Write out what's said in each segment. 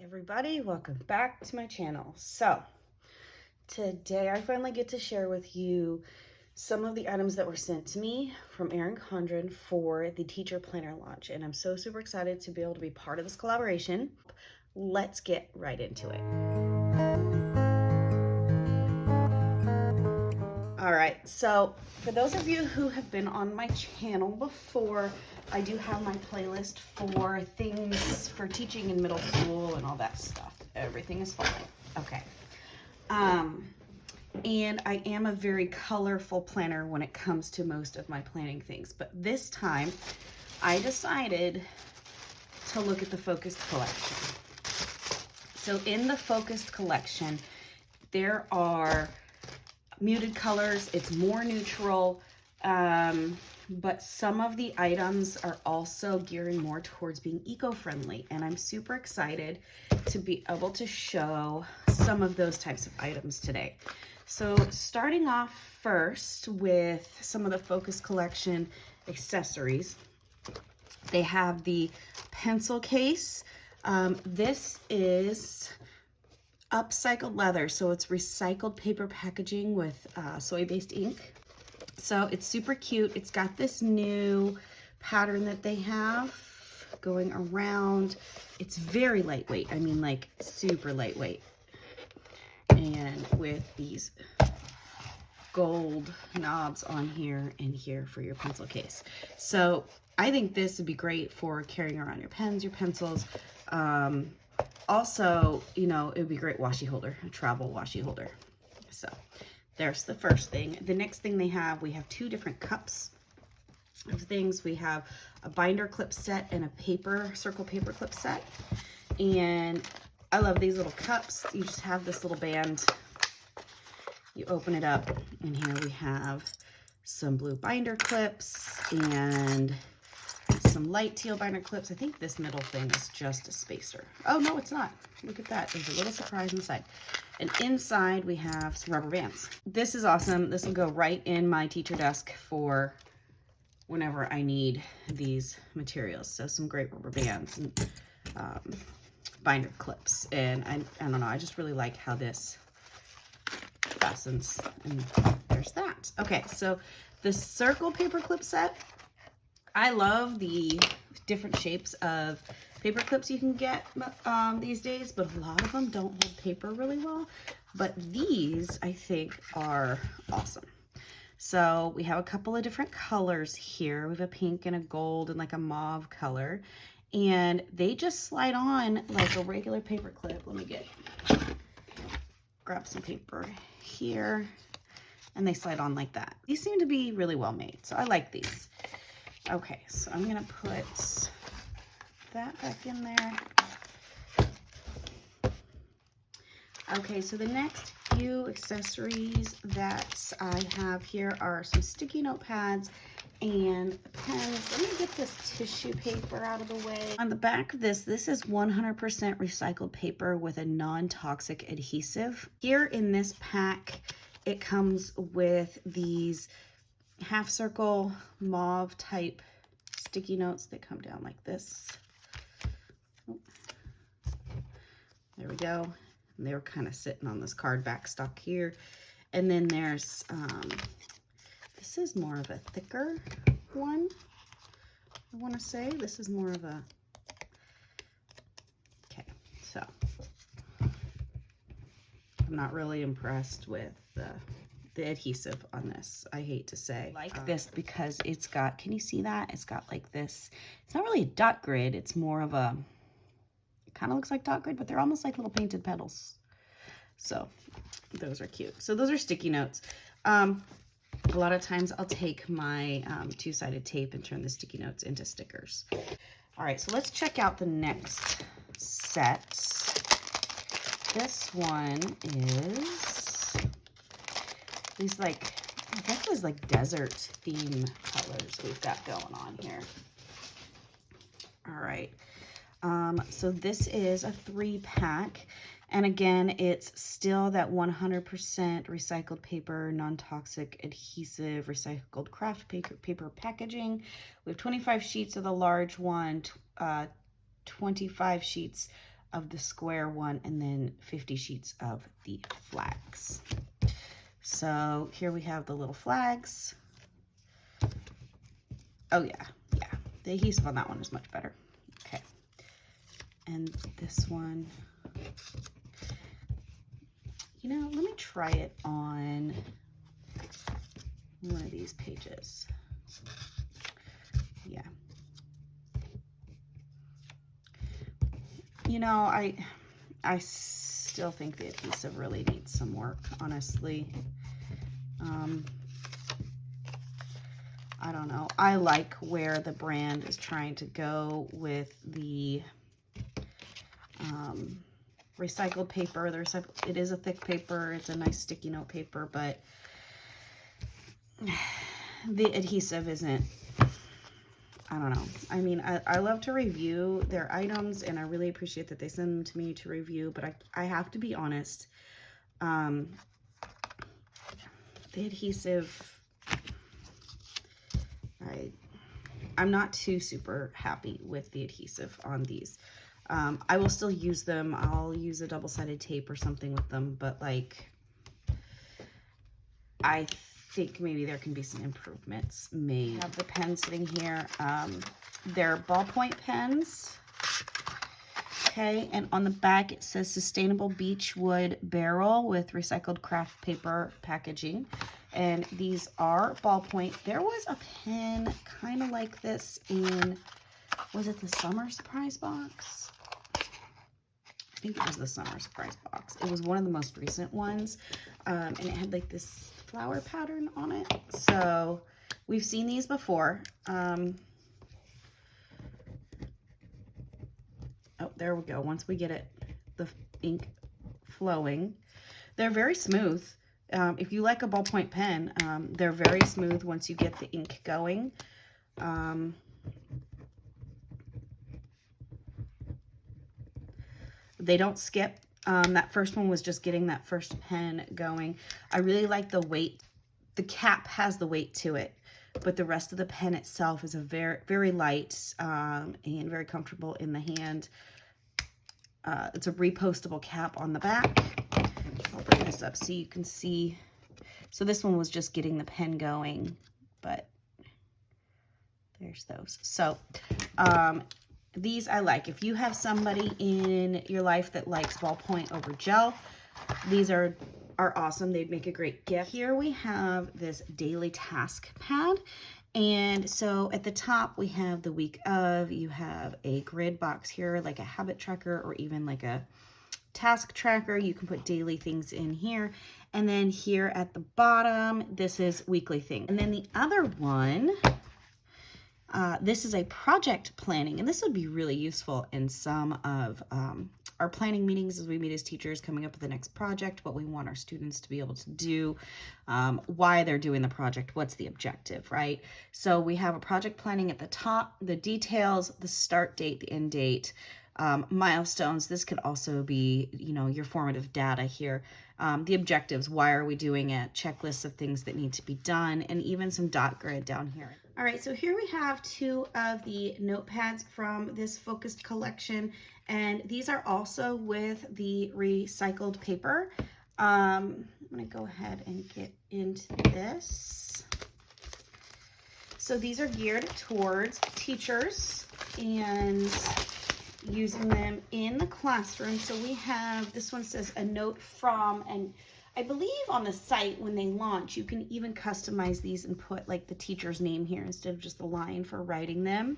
Everybody, welcome back to my channel. So today I finally get to share with you some of the items that were sent to me from Erin Condren for the teacher planner launch, and I'm so super excited to be able to be part of this collaboration. Let's get right into it. All right, so for those of you who have been on my channel before, I do have my playlist for things for teaching in middle school and all that stuff. Everything is fine. Okay. And I am a very colorful planner when it comes to most of my planning things, but this time I decided to look at the focused collection. So in the focused collection, there are muted colors. It's more neutral, but some of the items are also gearing more towards being eco-friendly, and I'm super excited to be able to show some of those types of items today. So starting off first with some of the Focus Collection accessories, they have the pencil case. This is upcycled leather, so it's recycled paper packaging with soy-based ink. So it's super cute. It's got this new pattern that they have going around. It's very lightweight. I mean, like super lightweight. And with these gold knobs on here and here for your pencil case. So I think this would be great for carrying around your pens, your pencils. Also, you know, it would be a great washi holder, a travel washi holder. So there's the first thing. The next thing we have two different cups of things. We have a binder clip set and a circle paper clip set. And I love these little cups. You just have this little band. You open it up, and here we have some blue binder clips and some light teal binder clips. I think this middle thing is just a spacer. Oh, no, it's not. Look at that. There's a little surprise inside. And inside we have some rubber bands. This is awesome. This will go right in my teacher desk for whenever I need these materials. So some great rubber bands and binder clips. And I don't know, I just really like how this fastens. And there's that. Okay, so the circle paper clip set, I love the different shapes of paper clips you can get these days, but a lot of them don't hold paper really well. But these, I think, are awesome. So we have a couple of different colors here. We have a pink and a gold and like a mauve color. And they just slide on like a regular paper clip. Let me grab some paper here. And they slide on like that. These seem to be really well made, so I like these. Okay, so I'm gonna put that back in there. Okay, so the next few accessories that I have here are some sticky note pads and pens. Let me get this tissue paper out of the way. On the back of this is 100% recycled paper with a non-toxic adhesive. Here in this pack, it comes with these half circle mauve type sticky notes that come down like this. There we go. And they were kind of sitting on this card backstock here. And then there's this is more of a thicker one, I want to say. This is more of a, okay, so I'm not really impressed with the adhesive on this, I hate to say. I like this because it's got, can you see that? It's got like this, it's not really a dot grid, it's more of a, it kind of looks like dot grid, but they're almost like little painted petals. So those are cute. So those are sticky notes. A lot of times I'll take my two-sided tape and turn the sticky notes into stickers. All right, so let's check out the next set. This one is these like, I guess there's like desert theme colors we've got going on here. All right, so this is a 3-pack. And again, it's still that 100% recycled paper, non-toxic adhesive, recycled craft paper packaging. We have 25 sheets of the large one, 25 sheets of the square one, and then 50 sheets of the flags. So here we have the little flags. Oh yeah, yeah. The adhesive on that one is much better. Okay. And this one, you know, let me try it on one of these pages. Yeah. You know, I still think the adhesive really needs some work, honestly. I don't know. I like where the brand is trying to go with the recycled paper. It is a thick paper. It's a nice sticky note paper, but the adhesive isn't, I don't know. I mean, I love to review their items, and I really appreciate that they send them to me to review, but I have to be honest. The adhesive, I'm not too super happy with the adhesive on these. I will still use them. I'll use a double-sided tape or something with them, but like, I think maybe there can be some improvements made. I have the pen sitting here. They're ballpoint pens. Okay, and on the back it says sustainable beech wood barrel with recycled craft paper packaging. And these are ballpoint. There was a pen kind of like this in, was it the summer surprise box? I think it was the summer surprise box. It was one of the most recent ones. And it had like this flower pattern on it. So we've seen these before. Oh, there we go. Once we get it, the ink flowing, they're very smooth. If you like a ballpoint pen, they're very smooth once you get the ink going. They don't skip. That first one was just getting that first pen going. I really like the weight. The cap has the weight to it, but the rest of the pen itself is a very light and very comfortable in the hand. It's a repostable cap on the back. I'll bring this up so you can see. So this one was just getting the pen going, but there's those. So these I like. If you have somebody in your life that likes ballpoint over gel, these are awesome. They'd make a great gift. Here we have this daily task pad. And so at the top we have the week of, you have a grid box here, like a habit tracker or even like a task tracker. You can put daily things in here. And then here at the bottom, this is weekly thing. And then the other one, this is a project planning, and this would be really useful in some of our planning meetings as we meet as teachers, coming up with the next project, what we want our students to be able to do, why they're doing the project, what's the objective, right? So we have a project planning at the top, the details, the start date, the end date, milestones. This could also be, you know, your formative data here. The objectives, why are we doing it, checklists of things that need to be done, and even some dot grid down here. All right, so here we have two of the notepads from this focused collection, and these are also with the recycled paper. I'm gonna go ahead and get into this. So these are geared towards teachers and using them in the classroom. So we have, this one says a note from, and I believe on the site when they launch, you can even customize these and put like the teacher's name here instead of just the line for writing them.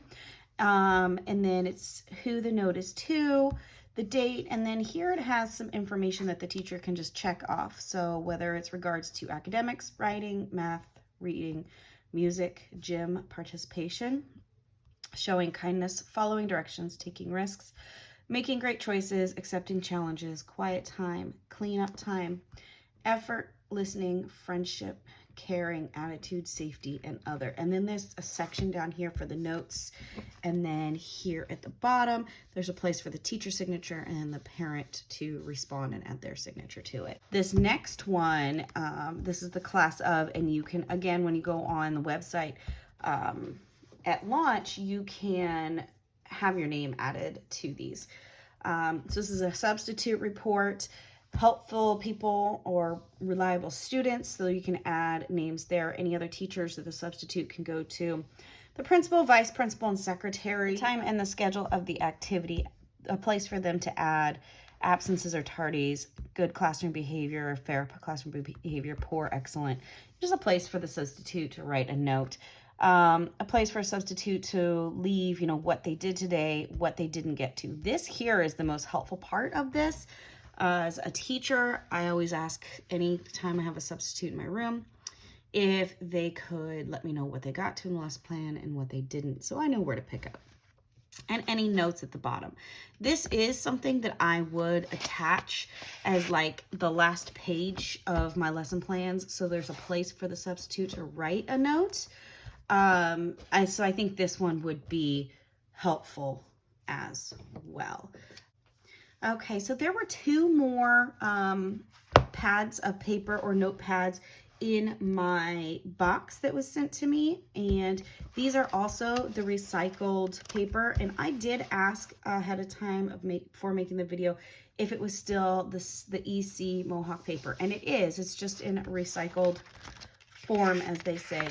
And then it's who the note is to, the date, and then here it has some information that the teacher can just check off. So whether it's regards to academics, writing, math, reading, music, gym, participation, showing kindness, following directions, taking risks, making great choices, accepting challenges, quiet time, cleanup time, effort, listening, friendship, caring, attitude, safety, and other. And then there's a section down here for the notes. And then here at the bottom, there's a place for the teacher signature and the parent to respond and add their signature to it. This next one, this is the class of, and you can, again, when you go on the website, at launch, you can have your name added to these. So this is a substitute report. Helpful people or reliable students, so you can add names there. Any other teachers that the substitute can go to. The principal, vice principal, and secretary. Time and the schedule of the activity. A place for them to add absences or tardies, good classroom behavior, fair classroom behavior, poor, excellent. Just a place for the substitute to write a note. A place for a substitute to leave, you know, what they did today, what they didn't get to. This here is the most helpful part of this. As a teacher, I always ask any time I have a substitute in my room if they could let me know what they got to in the lesson plan and what they didn't, so I know where to pick up. And any notes at the bottom. This is something that I would attach as like the last page of my lesson plans, so there's a place for the substitute to write a note. So I think this one would be helpful as well. Okay, so there were 2 more pads of paper or notepads in my box that was sent to me, and these are also the recycled paper. And I did ask ahead of time before making the video if it was still the EC Mohawk paper, and it is. It's just in recycled form, as they say.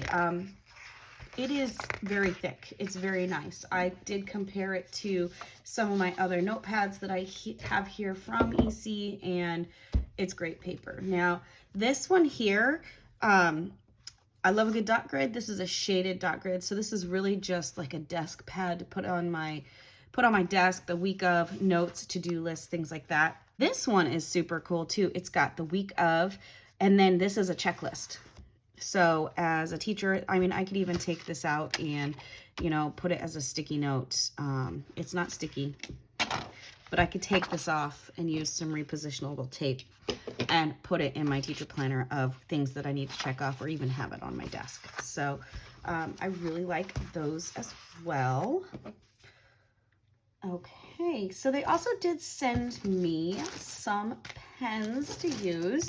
It is very thick. It's very nice. I did compare it to some of my other notepads that I have here from EC, and it's great paper. Now, this one here, I love a good dot grid. This is a shaded dot grid, so this is really just like a desk pad to put on my desk, the week of, notes, to-do lists, things like that. This one is super cool too. It's got the week of, and then this is a checklist. So as a teacher, I mean, I could even take this out and, you know, put it as a sticky note. It's not sticky, but I could take this off and use some repositionable tape and put it in my teacher planner of things that I need to check off, or even have it on my desk. So I really like those as well. Okay, so they also did send me some pens to use.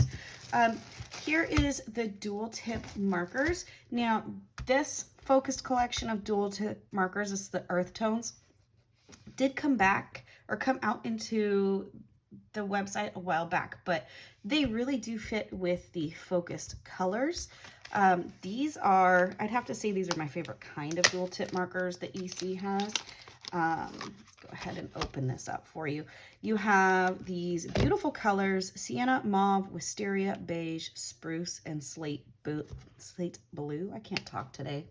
Here is the dual tip markers. Now, this focused collection of dual tip markers, is the earth tones, did come out into the website a while back, but they really do fit with the focused colors. These are, I'd have to say these are my favorite kind of dual tip markers that EC has. Let's go ahead and open this up for you. You have these beautiful colors: sienna, mauve, wisteria, beige, spruce, and slate blue. I can't talk today.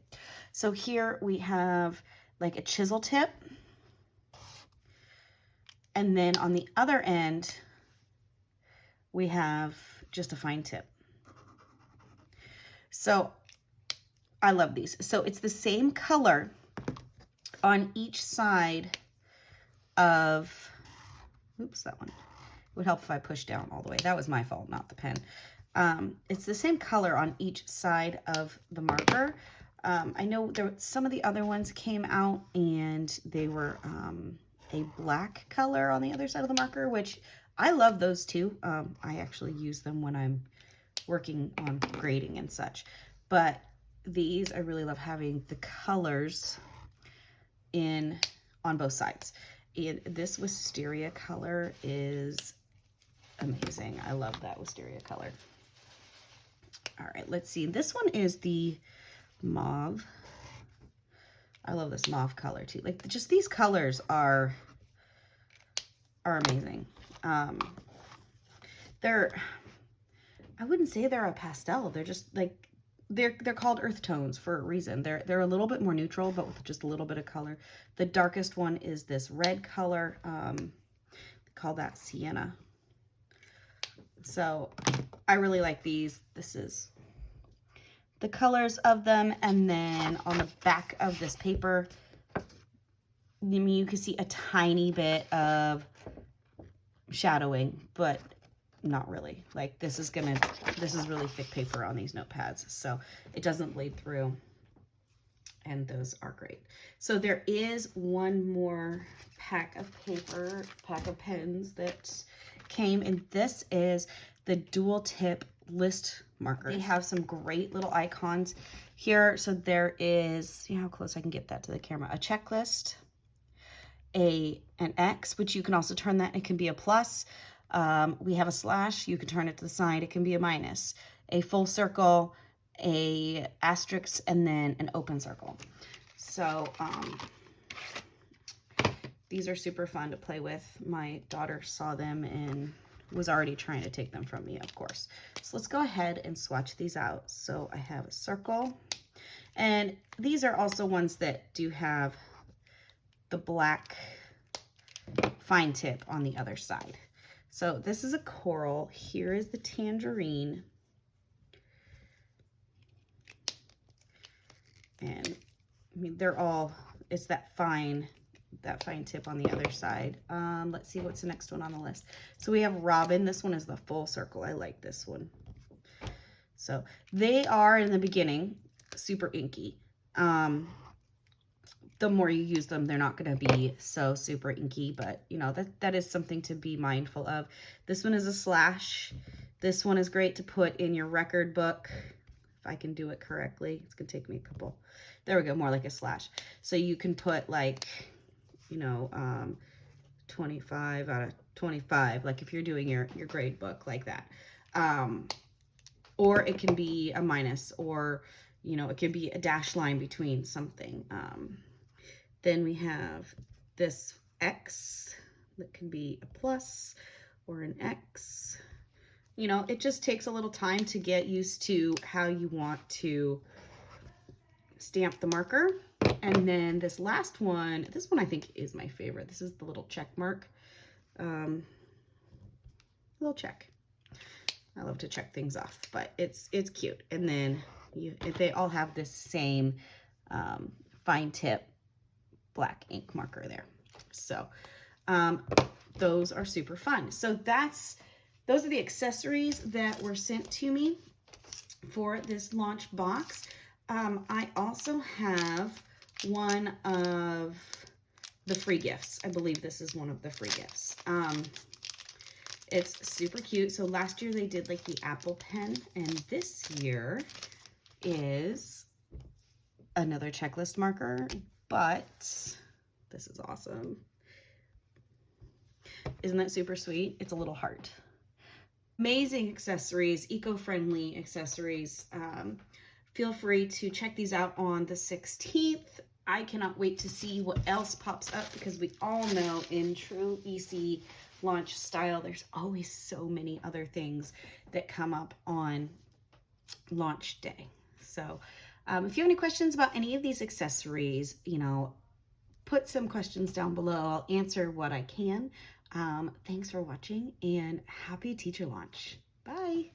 So here we have like a chisel tip, and then on the other end we have just a fine tip. So I love these. So it's the same color on each side of, oops, that one. It would help if I pushed down all the way. That was my fault, not the pen. It's the same color on each side of the marker. I know some of the other ones came out and they were a black color on the other side of the marker, which I love those too. I actually use them when I'm working on grading and such. But these, I really love having the colors on both sides. And this wisteria color is amazing. I love that wisteria color. All right, let's see. This one is the mauve. I love this mauve color too. Like, just these colors are amazing. I wouldn't say they're a pastel. They're just like, they're called earth tones for a reason. They're a little bit more neutral, but with just a little bit of color. The darkest one is this red color. They call that sienna. So I really like these. This is the colors of them. And then on the back of this paper, I mean, you can see a tiny bit of shadowing, but not really. Like, this is really thick paper on these notepads, so it doesn't bleed through, and those are great. So there is one more pack of pens that came, and this is the dual tip list markers. They have some great little icons here. So there is, see how close I can get that to the camera, a checklist, an X, which you can also turn that, it can be a plus. We have a slash, you can turn it to the side, it can be a minus. A full circle, a asterisk, and then an open circle. So these are super fun to play with. My daughter saw them and was already trying to take them from me, of course. So let's go ahead and swatch these out. So I have a circle, and these are also ones that do have the black fine tip on the other side. So this is a coral. Here is the tangerine. And I mean, they're all, it's that fine tip on the other side. Let's see what's the next one on the list. So we have robin. This one is the full circle. I like this one. So they are, in the beginning, super inky. The more you use them, they're not going to be so super inky, but you know, that is something to be mindful of. This one is a slash. This one is great to put in your record book. If I can do it correctly, it's going to take me a couple. There we go, more like a slash. So you can put like, you know, 25 out of 25, like if you're doing your grade book like that. Or it can be a minus, or, you know, it can be a dash line between something. Then we have this X that can be a plus or an X. You know, it just takes a little time to get used to how you want to stamp the marker. And then this last one, this one I think is my favorite. This is the little check mark. Little check. I love to check things off, but it's cute. And then they all have this same fine tip black ink marker there. So those are super fun. So those are the accessories that were sent to me for this launch box. I also have one of the free gifts. I believe this is one of the free gifts. It's super cute. So last year they did like the Apple pen, and this year is another checklist marker, but this is awesome. Isn't that super sweet? It's a little heart. Amazing accessories, eco-friendly accessories. Feel free to check these out on the 16th. I cannot wait to see what else pops up, because we all know in true EC launch style, there's always so many other things that come up on launch day. So if you have any questions about any of these accessories, you know, put some questions down below. I'll answer what I can. Thanks for watching, and happy teacher launch. Bye.